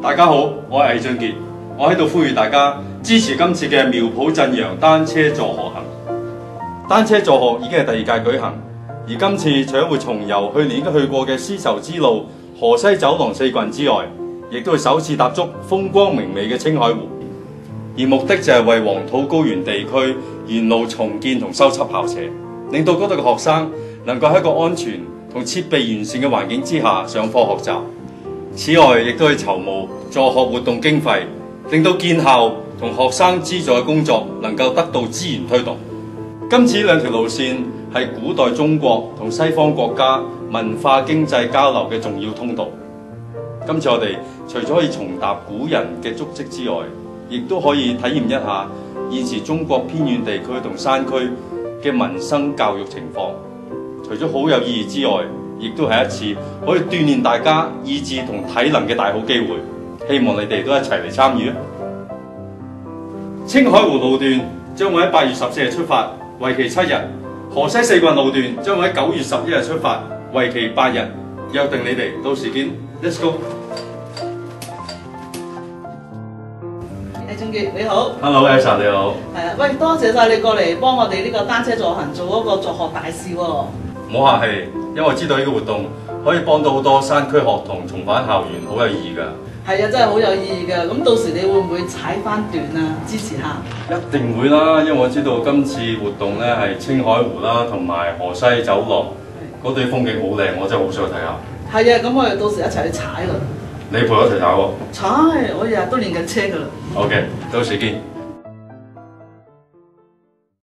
大家好，我係魏俊傑，我喺度呼籲大家支持今次嘅苗圃鎮陽單車助河行。單車助河已經係第2屆舉行，而今次除咗會重遊去年已經去過嘅絲綢之路、河西走廊4郡之外，亦都會首次踏足風光明媚嘅青海湖。而目的就係為黃土高原地區沿路重建同修葺校舍，令到嗰度嘅學生能夠喺一個安全同設備完善嘅環境之下上課學習。此外，亦都係籌募助學活動經費，令到建校同學生資助嘅工作能夠得到資源推動。今次兩條路線係古代中國同西方國家文化經濟交流嘅重要通道。今次我哋除咗可以重踏古人嘅足跡之外，亦都可以體驗一下現時中國偏遠地區同山區嘅民生教育情況。除咗好有意義之外，亦都係一次可以鍛鍊大家意志同體能嘅大好機會。希望你哋都一齊嚟參與啊！青海湖路段將會喺8月14日出發，為期7日；河西4郡路段將會喺9月11日出發，為期8日。約定你哋到時見 ，Let's go！ 魏俊傑你好 ，Hello Elsa 你好。係啊，喂，多謝晒你過嚟幫我哋呢個單車助行做嗰個助學大使喎。唔好客氣，因為我知道呢個活動可以幫到好多山區學童重返校園，好有意義㗎。係啊，真係好有意義㗎。咁到時你會唔會踩翻段啊？支持下？一定會啦，因為我知道今次活動咧係青海湖啦，同埋河西走廊嗰對風景好靚，我真係好想去睇下。係啊，咁我哋到時一齊去踩啦。你陪我一齊踩喎。踩，我日日都練緊車㗎啦。OK，到時見。